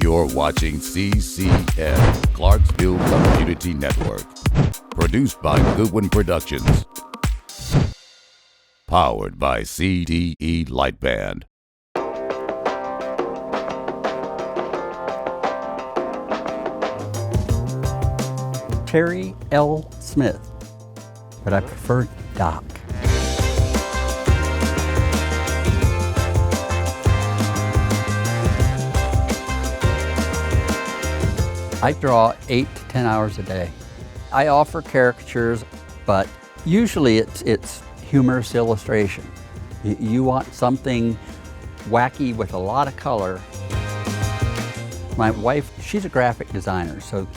You're watching CCN, Clarksville Community Network. Produced by Goodwin Productions. Powered by CDE Lightband. Terry L. Smith, but I prefer Doc. I draw 8 to 10 hours a day. I offer caricatures, but usually it's humorous illustration. You want something wacky with a lot of color. My wife, she's a graphic designer, so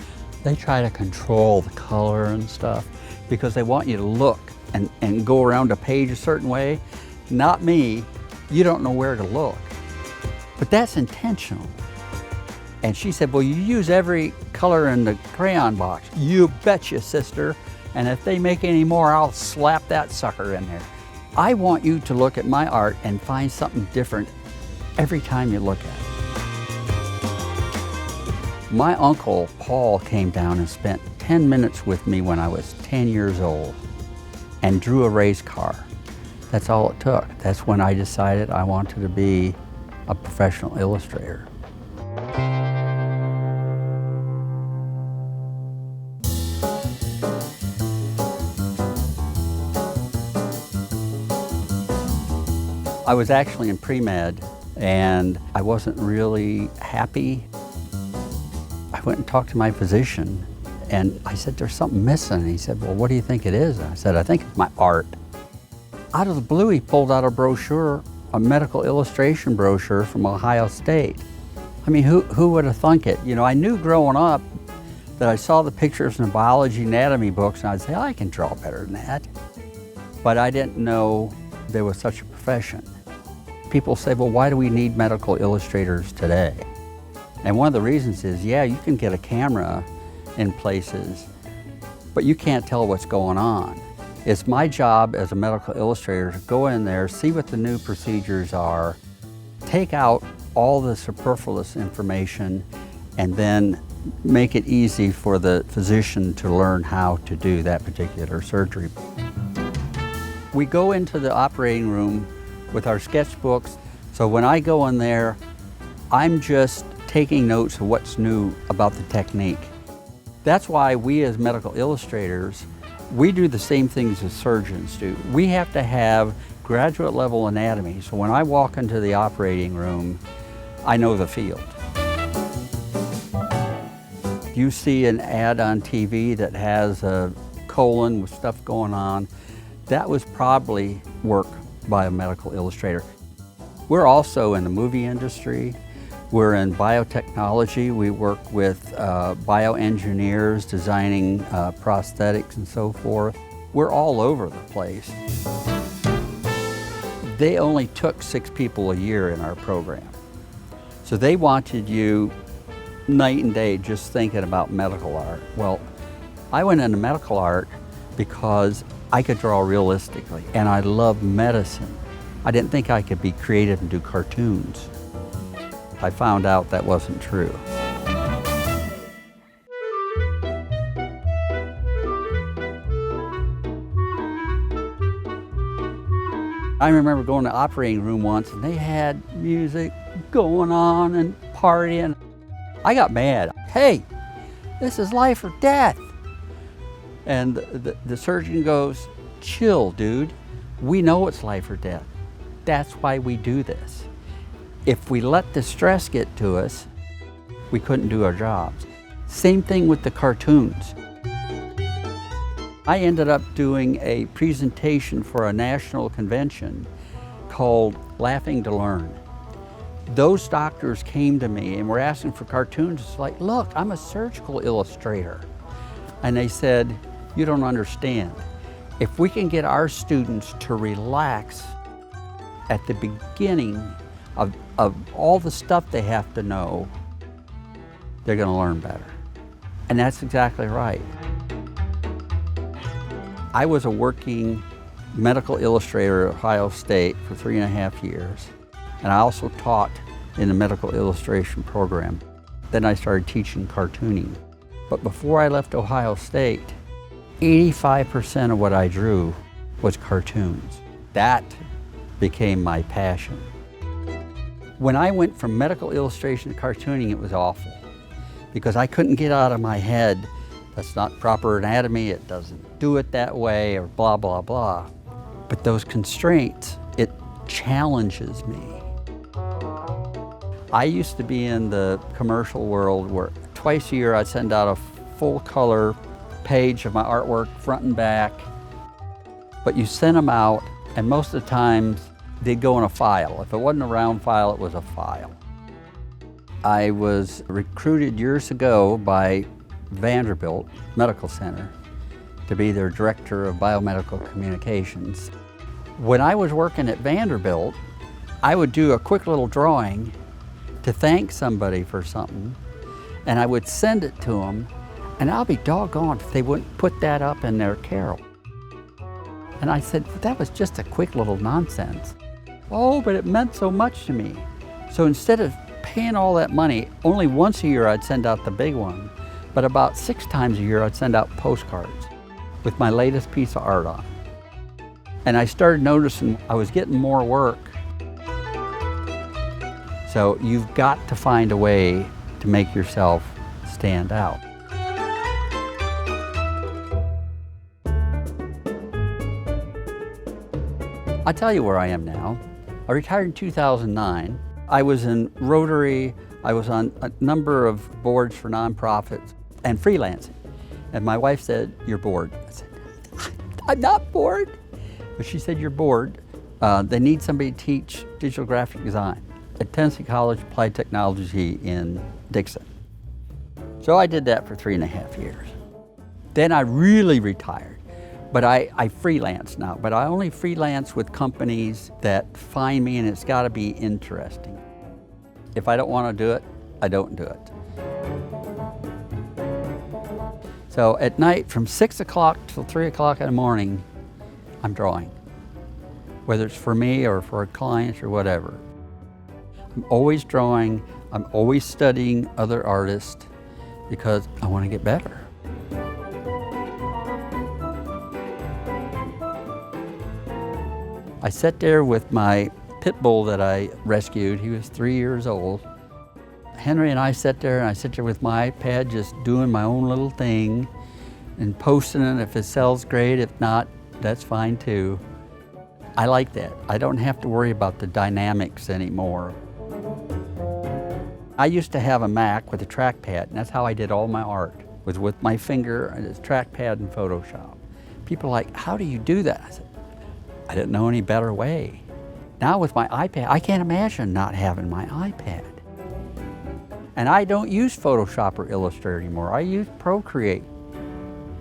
they try to control the color and stuff because they want you to look and go around a page a certain way. Not me, you don't know where to look. But that's intentional. And she said, well, you use every color in the crayon box. You betcha, sister. And if they make any more, I'll slap that sucker in there. I want you to look at my art and find something different every time you look at it. My uncle, Paul, came down and spent 10 minutes with me when I was 10 years old and drew a race car. That's all it took. That's when I decided I wanted to be a professional illustrator. I was actually in pre-med and I wasn't really happy. I went and talked to my physician and I said, there's something missing. And he said, well, what do you think it is? And I said, I think it's my art. Out of the blue, he pulled out a brochure, a medical illustration brochure from Ohio State. I mean, who would have thunk it? You know, I knew growing up that I saw the pictures in the biology anatomy books and I'd say, I can draw better than that. But I didn't know there was such a profession. People say, well, why do we need medical illustrators today? And one of the reasons is, yeah, you can get a camera in places, but you can't tell what's going on. It's my job as a medical illustrator to go in there, see what the new procedures are, take out all the superfluous information, and then make it easy for the physician to learn how to do that particular surgery. We go into the operating room with our sketchbooks, so when I go in there, I'm just taking notes of what's new about the technique. That's why we as medical illustrators, we do the same things as surgeons do. We have to have graduate level anatomy, so when I walk into the operating room, I know the field. If you see an ad on TV that has a colon with stuff going on, that was probably work by a medical illustrator. We're also in the movie industry. We're in biotechnology. We work with bioengineers designing prosthetics and so forth. We're all over the place. They only took 6 people a year in our program. So they wanted you night and day just thinking about medical art. Well, I went into medical art because I could draw realistically, and I love medicine. I didn't think I could be creative and do cartoons. I found out that wasn't true. I remember going to the operating room once, and they had music going on and partying. I got mad. Hey, this is life or death. And the surgeon goes, chill, dude. We know it's life or death. That's why we do this. If we let the stress get to us, we couldn't do our jobs. Same thing with the cartoons. I ended up doing a presentation for a national convention called Laughing to Learn. Those doctors came to me and were asking for cartoons. It's like, look, I'm a surgical illustrator. And they said, you don't understand. If we can get our students to relax at the beginning of all the stuff they have to know, they're going to learn better. And that's exactly right. I was a working medical illustrator at Ohio State for 3.5 years, and I also taught in the medical illustration program. Then I started teaching cartooning. But before I left Ohio State, 85% of what I drew was cartoons. That became my passion. When I went from medical illustration to cartooning, it was awful because I couldn't get out of my head, that's not proper anatomy, it doesn't do it that way, or blah, blah, blah. But those constraints, it challenges me. I used to be in the commercial world where twice a year I'd send out a full color page of my artwork, front and back. But you sent them out, and most of the times they'd go in a file. If it wasn't a round file, it was a file. I was recruited years ago by Vanderbilt Medical Center to be their director of biomedical communications. When I was working at Vanderbilt, I would do a quick little drawing to thank somebody for something, and I would send it to them, and I'll be doggone if they wouldn't put that up in their carol. And I said, that was just a quick little nonsense. Oh, but it meant so much to me. So instead of paying all that money, only once a year I'd send out the big one, but about 6 times a year I'd send out postcards with my latest piece of art on. And I started noticing I was getting more work. So you've got to find a way to make yourself stand out. I'll tell you where I am now. I retired in 2009. I was in Rotary, I was on a number of boards for nonprofits and freelancing. And my wife said, "You're bored." I said, "I'm not bored." But she said, "You're bored. They need somebody to teach digital graphic design at Tennessee College Applied Technology in Dixon." So I did that for 3.5 years. Then I really retired. But I freelance now, but I only freelance with companies that find me, and it's got to be interesting. If I don't want to do it, I don't do it. So at night from 6 o'clock till 3 o'clock in the morning, I'm drawing, whether it's for me or for a client or whatever. I'm always drawing, I'm always studying other artists because I want to get better. I sat there with my pit bull that I rescued. He was 3 years old. Henry and I sat there, and I sat there with my iPad just doing my own little thing and posting it. If it sells, great. If not, that's fine too. I like that. I don't have to worry about the dynamics anymore. I used to have a Mac with a trackpad, and that's how I did all my art, was with my finger and a trackpad in Photoshop. People are like, "How do you do that?" I said, I didn't know any better way. Now with my iPad, I can't imagine not having my iPad. And I don't use Photoshop or Illustrator anymore. I use Procreate.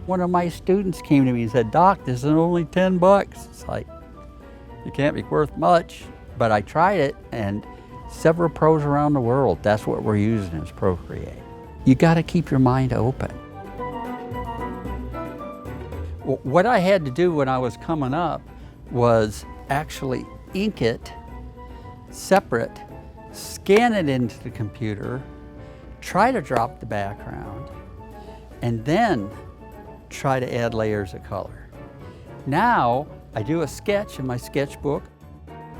One of my students came to me and said, "Doc, this is only $10. It's like, it can't be worth much. But I tried it, and several pros around the world, that's what we're using is Procreate. You gotta keep your mind open. What I had to do when I was coming up was actually ink it separate, scan it into the computer, try to drop the background, and then try to add layers of color. Now, I do a sketch in my sketchbook,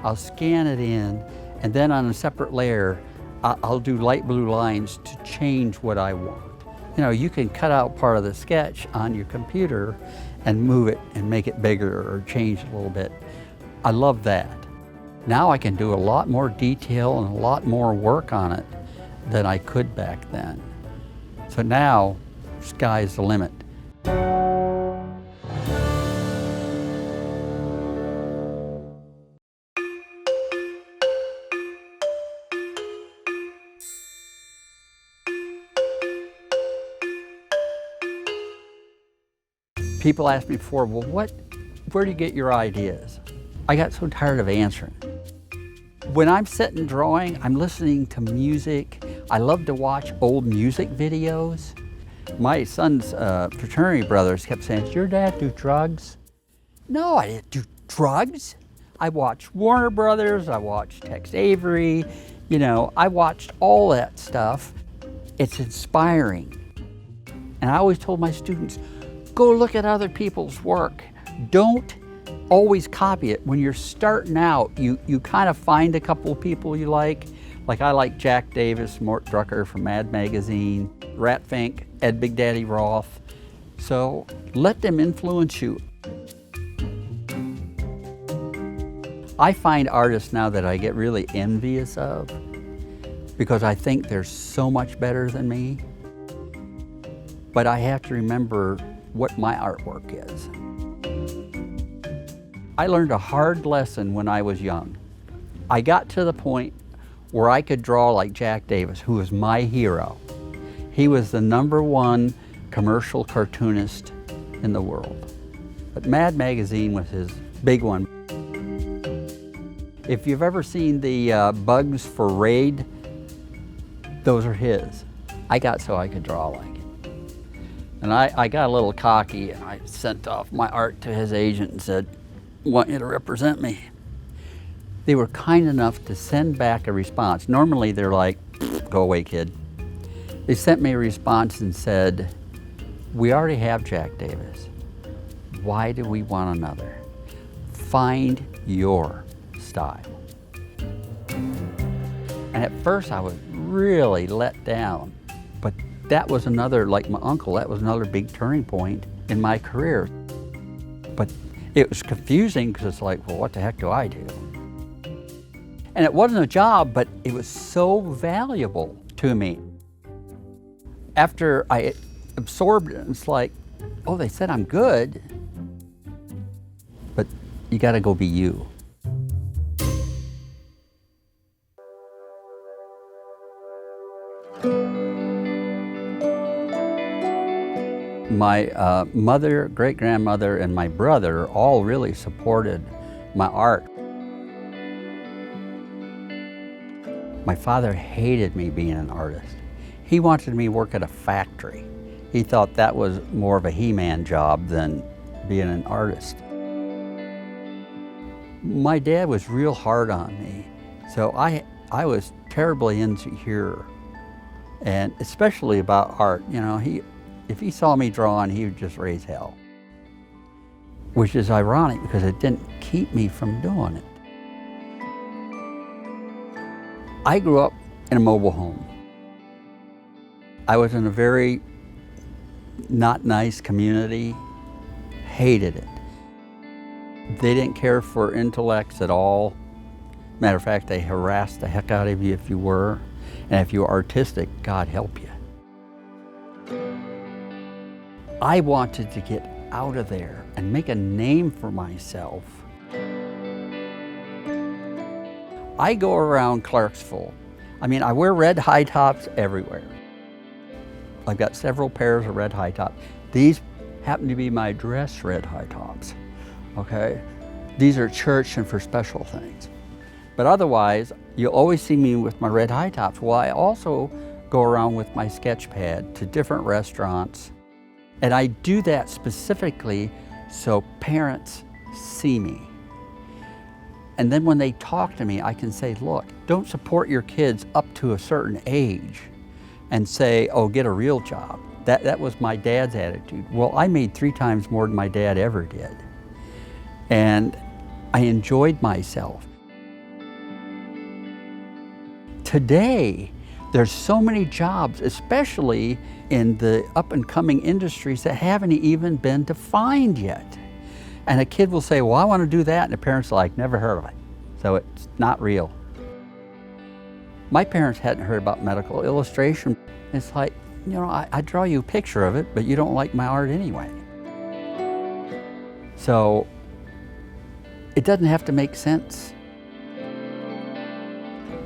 I'll scan it in, and then on a separate layer, I'll do light blue lines to change what I want. You know, you can cut out part of the sketch on your computer and move it and make it bigger or change it a little bit. I love that. Now I can do a lot more detail and a lot more work on it than I could back then. So now, sky's the limit. People ask me before, well, where do you get your ideas? I got so tired of answering. When I'm sitting drawing, I'm listening to music. I love to watch old music videos. My son's fraternity brothers kept saying, "Does your dad do drugs?" No, I didn't do drugs. I watched Warner Brothers, I watched Tex Avery, you know, I watched all that stuff. It's inspiring. And I always told my students, go look at other people's work. Don't always copy it. When you're starting out, you kind of find a couple of people you like. Like I like Jack Davis, Mort Drucker from Mad Magazine, Rat Fink, Ed Big Daddy Roth. So let them influence you. I find artists now that I get really envious of because I think they're so much better than me. But I have to remember what my artwork is. I learned a hard lesson when I was young. I got to the point where I could draw like Jack Davis, who was my hero. He was the #1 commercial cartoonist in the world. But Mad Magazine was his big one. If you've ever seen the bugs for Raid, those are his. I got so I could draw like it. And I got a little cocky and I sent off my art to his agent and said, I want you to represent me. They were kind enough to send back a response. Normally they're like, go away, kid. They sent me a response and said, we already have Jack Davis. Why do we want another? Find your style. And at first I was really let down, but that was another, like my uncle, that was another big turning point in my career. But it was confusing because it's like, well, what the heck do I do? And it wasn't a job, but it was so valuable to me. After I absorbed it, it's like, oh, they said I'm good, but you gotta go be you. My mother, great-grandmother, and my brother all really supported my art. My father hated me being an artist. He wanted me to work at a factory. He thought that was more of a he-man job than being an artist. My dad was real hard on me, so I was terribly insecure, and especially about art. You know, if he saw me drawing, he would just raise hell. Which is ironic because it didn't keep me from doing it. I grew up in a mobile home. I was in a very not nice community, hated it. They didn't care for intellects at all. Matter of fact, they harassed the heck out of you if you were. And if you were artistic, God help you. I wanted to get out of there and make a name for myself. I go around Clarksville. I mean, I wear red high tops everywhere. I've got several pairs of red high tops. These happen to be my dress red high tops, okay? These are church and for special things. But otherwise, you'll always see me with my red high tops. Well, I also go around with my sketch pad to different restaurants. And I do that specifically so parents see me. And then when they talk to me, I can say, look, don't support your kids up to a certain age and say, oh, get a real job. That was my dad's attitude. Well, I made 3 times more than my dad ever did. And I enjoyed myself. Today, there's so many jobs, especially in the up-and-coming industries that haven't even been defined yet. And a kid will say, well, I want to do that, and the parents are like, never heard of it. So it's not real. My parents hadn't heard about medical illustration. It's like, you know, I draw you a picture of it, but you don't like my art anyway. So it doesn't have to make sense.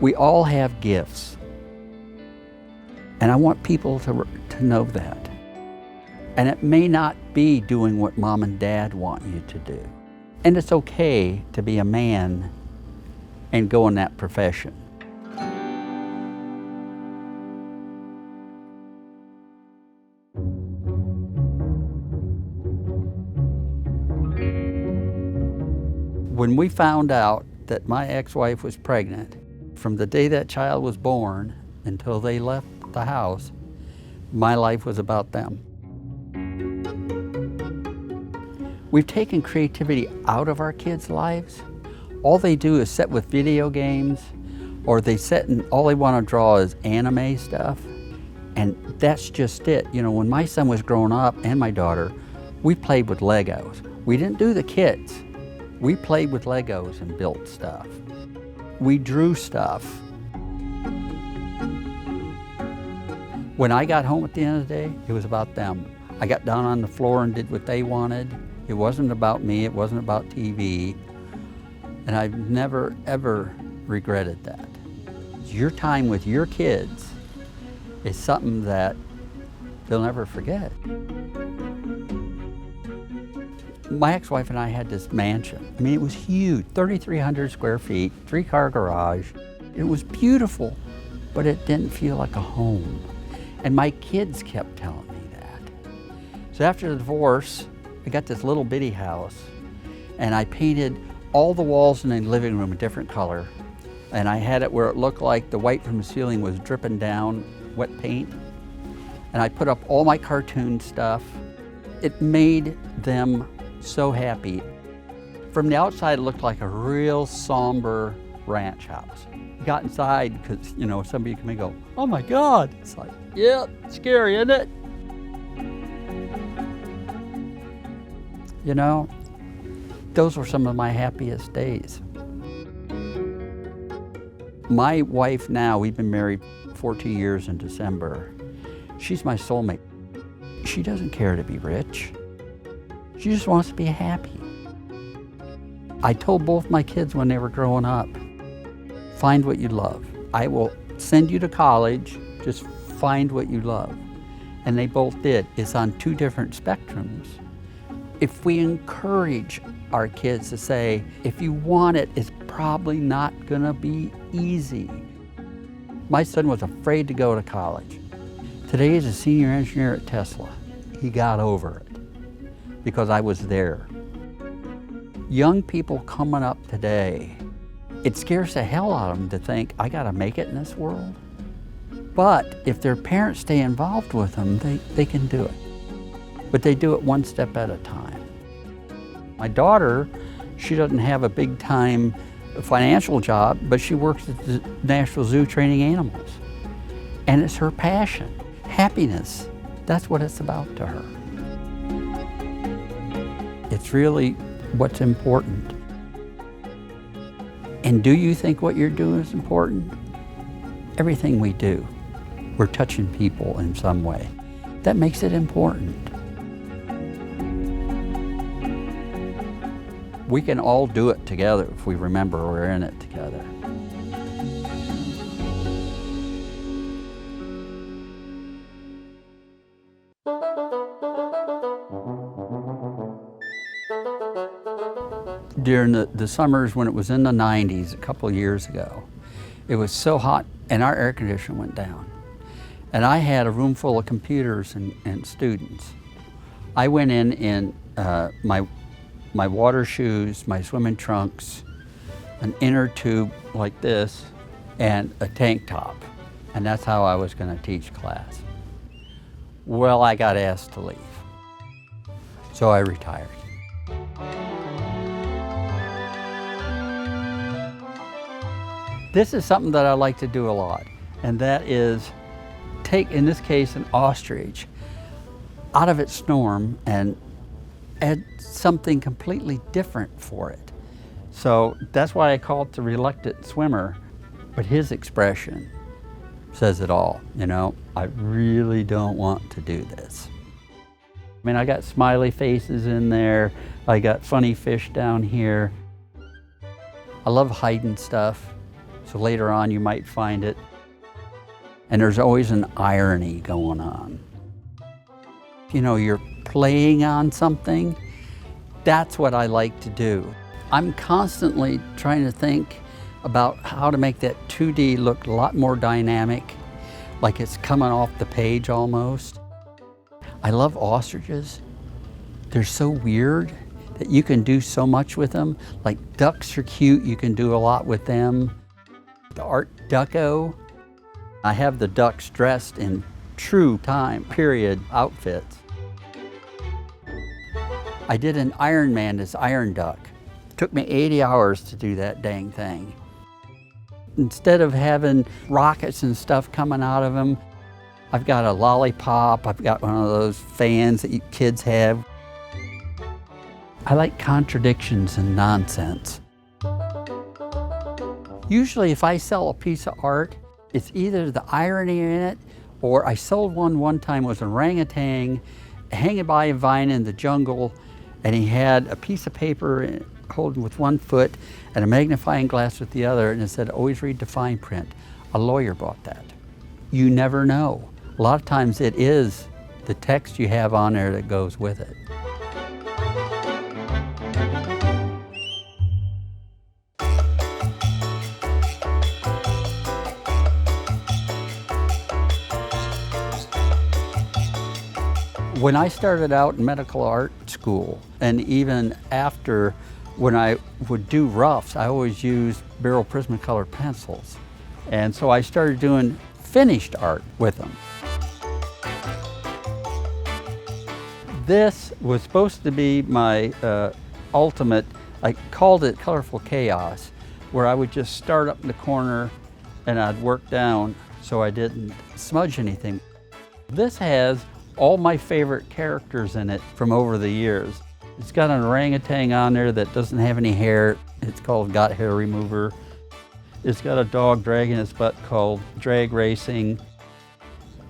We all have gifts. And I want people to know that. And it may not be doing what mom and dad want you to do. And it's okay to be a man and go in that profession. When we found out that my ex-wife was pregnant, from the day that child was born until they left the house, My life was about them. We've taken creativity out of our kids' lives. All they do is sit with video games, or they sit and all they want to draw is anime stuff. And that's just it. You know, when my son was growing up, and my daughter, we played with Legos. We didn't do the kits. We played with Legos and built stuff. We drew stuff. When I got home at the end of the day, it was about them. I got down on the floor and did what they wanted. It wasn't about me, it wasn't about TV. And I've never, ever regretted that. Your time with your kids is something that they'll never forget. My ex-wife and I had this mansion. I mean, it was huge, 3,300 square feet, 3-car garage. It was beautiful, but it didn't feel like a home. And my kids kept telling me that. So after the divorce, I got this little bitty house, and I painted all the walls in the living room a different color. And I had it where it looked like the white from the ceiling was dripping down wet paint. And I put up all my cartoon stuff. It made them so happy. From the outside, it looked like a real somber ranch house. You got inside because, you know, somebody come and go, oh my God. It's like, yeah, scary, isn't it? You know, those were some of my happiest days. My wife now, we've been married 14 years in December. She's my soulmate. She doesn't care to be rich. She just wants to be happy. I told both my kids when they were growing up, find what you love. I will send you to college, just find what you love. And they both did. It's on 2 different spectrums. If we encourage our kids to say, if you want it, it's probably not gonna be easy. My son was afraid to go to college. Today he's a senior engineer at Tesla. He got over it because I was there. Young people coming up today, it scares the hell out of them to think, I gotta make it in this world. But if their parents stay involved with them, they can do it. But they do it one step at a time. My daughter, she doesn't have a big time financial job, but she works at the National Zoo training animals. And it's her passion. Happiness, that's what it's about to her. It's really what's important. And do you think what you're doing is important? Everything we do, we're touching people in some way. That makes it important. We can all do it together if we remember we're in it together. During the summers when it was in the 90s, a couple of years ago, it was so hot and our air conditioner went down. And I had a room full of computers and students. I went in my water shoes, my swimming trunks, an inner tube like this, and a tank top. And that's how I was gonna teach class. Well, I got asked to leave. So I retired. This is something that I like to do a lot, and that is take, in this case, an ostrich out of its norm and add something completely different for it. So that's why I call it the reluctant swimmer, but his expression says it all. You know, I really don't want to do this. I mean, I got smiley faces in there, I got funny fish down here. I love hiding stuff, so later on you might find it. And there's always an irony going on. You know, you're playing on something. That's what I like to do. I'm constantly trying to think about how to make that 2D look a lot more dynamic, like it's coming off the page almost. I love ostriches. They're so weird that you can do so much with them. Like ducks are cute, you can do a lot with them. The Art Deco, I have the ducks dressed in true time period outfits. I did an Iron Man as Iron Duck. Took me 80 hours to do that dang thing. Instead of having rockets and stuff coming out of him, I've got a lollipop, I've got one of those fans that you kids have. I like contradictions and nonsense. Usually if I sell a piece of art, it's either the irony in it, or I sold one time, it was an orangutan hanging by a vine in the jungle, and he had a piece of paper holding with one foot and a magnifying glass with the other, and it said, always read the fine print. A lawyer bought that. You never know. A lot of times it is the text you have on there that goes with it. When I started out in medical art school, and even after, when I would do roughs, I always used Barrel Prismacolor pencils. And so I started doing finished art with them. This was supposed to be my ultimate, I called it Colorful Chaos, where I would just start up in the corner and I'd work down so I didn't smudge anything. This has all my favorite characters in it from over the years. It's got an orangutan on there that doesn't have any hair. It's called Got Hair Remover. It's got a dog dragging its butt called Drag Racing.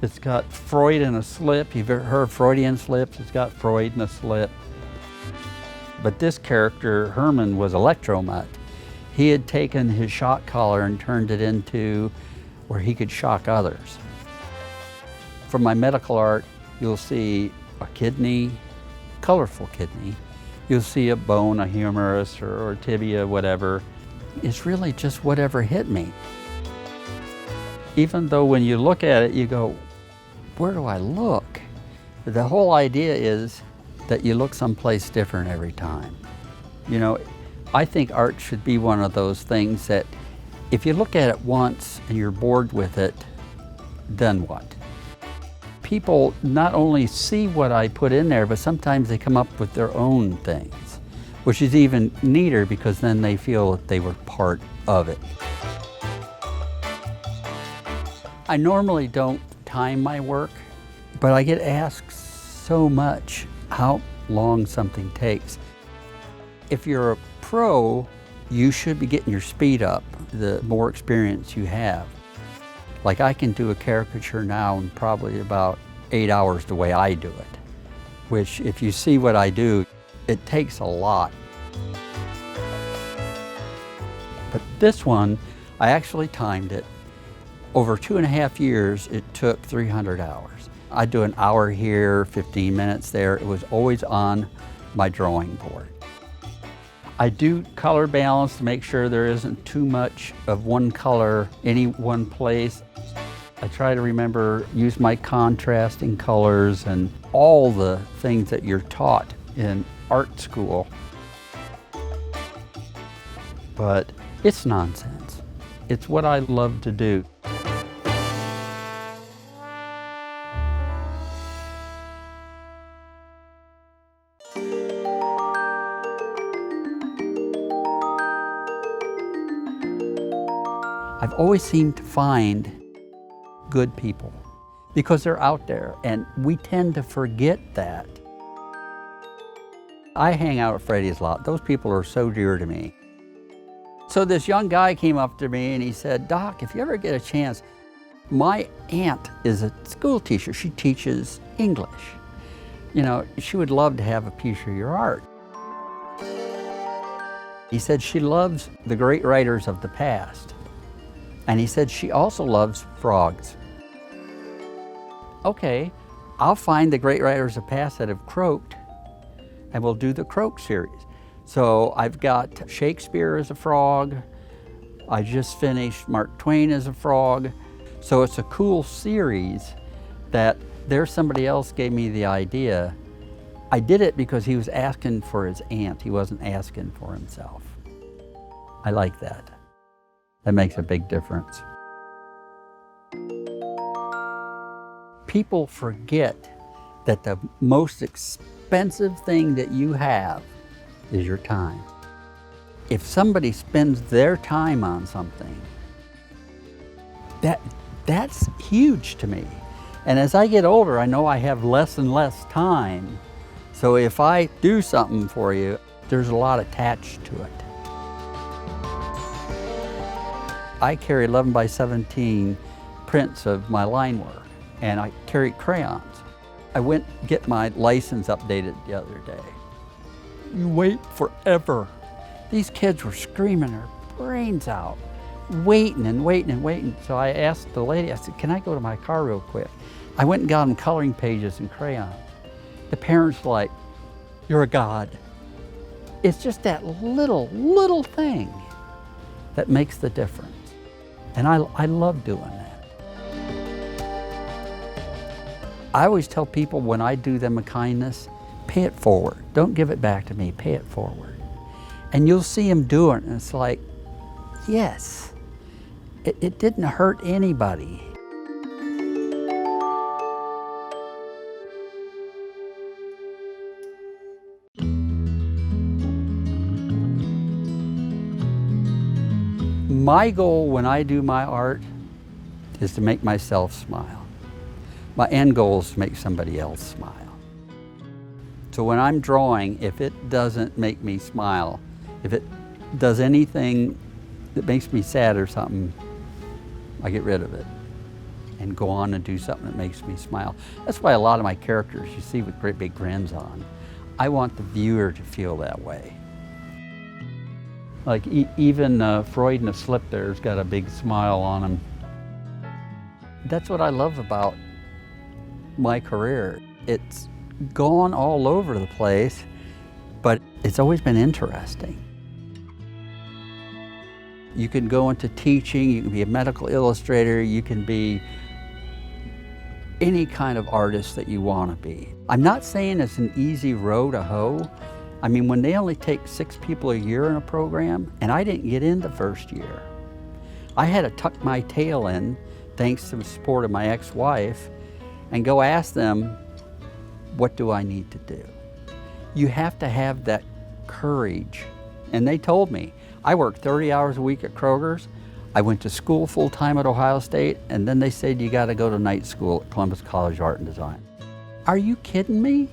It's got Freud in a slip. You've ever heard Freudian slips? It's got Freud in a slip. But this character, Herman, was Electromut. He had taken his shock collar and turned it into where he could shock others. For my medical art, you'll see a kidney, colorful kidney. You'll see a bone, a humerus or tibia, whatever. It's really just whatever hit me. Even though when you look at it, you go, where do I look? The whole idea is that you look someplace different every time. You know, I think art should be one of those things that if you look at it once and you're bored with it, then what? People not only see what I put in there, but sometimes they come up with their own things, which is even neater because then they feel that they were part of it. I normally don't time my work, but I get asked so much how long something takes. If you're a pro, you should be getting your speed up the more experience you have. Like I can do a caricature now in probably about 8 hours the way I do it, which if you see what I do, it takes a lot. But this one, I actually timed it. Over 2.5 years, it took 300 hours. I'd do an hour here, 15 minutes there. It was always on my drawing board. I do color balance to make sure there isn't too much of one color any one place. I try to remember, use my contrasting colors and all the things that you're taught in art school. But it's nonsense. It's what I love to do. I've always seemed to find good people because they're out there and we tend to forget that. I hang out at Freddy's a lot. Those people are so dear to me. So this young guy came up to me and he said, Doc, if you ever get a chance, my aunt is a school teacher. She teaches English. You know, she would love to have a piece of your art. He said she loves the great writers of the past. And he said she also loves frogs. Okay, I'll find the great writers of the past that have croaked and we'll do the croak series. So I've got Shakespeare as a frog. I just finished Mark Twain as a frog. So it's a cool series that there's somebody else gave me the idea. I did it because he was asking for his aunt. He wasn't asking for himself. I like that. That makes a big difference. People forget that the most expensive thing that you have is your time. If somebody spends their time on something, that's huge to me. And as I get older, I know I have less and less time. So if I do something for you, there's a lot attached to it. I carry 11 by 17 prints of my line work, and I carry crayons. I went to get my license updated the other day. You wait forever. These kids were screaming their brains out, waiting and waiting and waiting. So I asked the lady, I said, can I go to my car real quick? I went and got them coloring pages and crayons. The parents were like, you're a god. It's just that little thing that makes the difference. And I love doing that. I always tell people when I do them a kindness, pay it forward. Don't give it back to me, pay it forward. And you'll see them do it, and it's like, yes, it didn't hurt anybody. My goal when I do my art is to make myself smile. My end goal is to make somebody else smile. So when I'm drawing, if it doesn't make me smile, if it does anything that makes me sad or something, I get rid of it and go on and do something that makes me smile. That's why a lot of my characters you see with great big grins on. I want the viewer to feel that way. Like even Freud in the Slip there's got a big smile on him. That's what I love about my career. It's gone all over the place, but it's always been interesting. You can go into teaching, you can be a medical illustrator, you can be any kind of artist that you want to be. I'm not saying it's an easy row to hoe. I mean, when they only take 6 people a year in a program, and I didn't get in the first year. I had to tuck my tail in, thanks to the support of my ex-wife, and go ask them, what do I need to do? You have to have that courage. And they told me, I worked 30 hours a week at Kroger's, I went to school full-time at Ohio State, and then they said you gotta go to night school at Columbus College of Art and Design. Are you kidding me?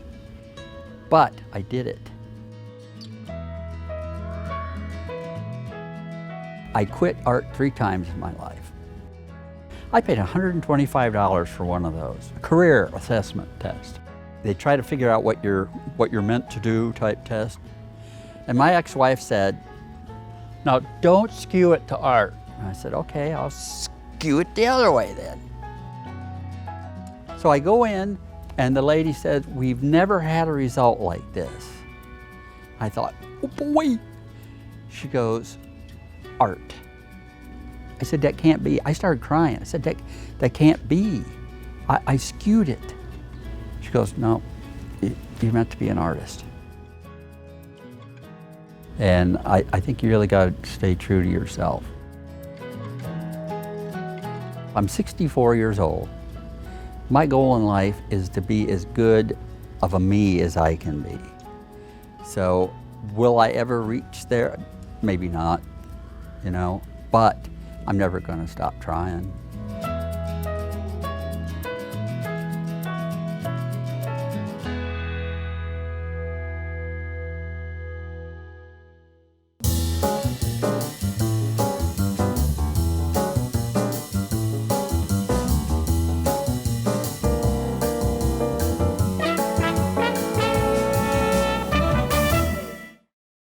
But I did it. I quit art 3 times in my life. I paid $125 for one of those, a career assessment test. They try to figure out what you're meant to do type test. And my ex-wife said, now don't skew it to art. And I said, okay, I'll skew it the other way then. So I go in and the lady said, we've never had a result like this. I thought, oh boy. She goes, art. I said, that can't be. I started crying. I said, that can't be. I skewed it. She goes, no, you're meant to be an artist. And I think you really got to stay true to yourself. I'm 64 years old. My goal in life is to be as good of a me as I can be. So will I ever reach there? Maybe not, you know, but I'm never going to stop trying.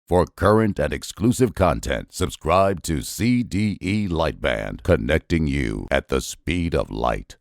For current and exclusive content, subscribe to CDE Lightband, connecting you at the speed of light.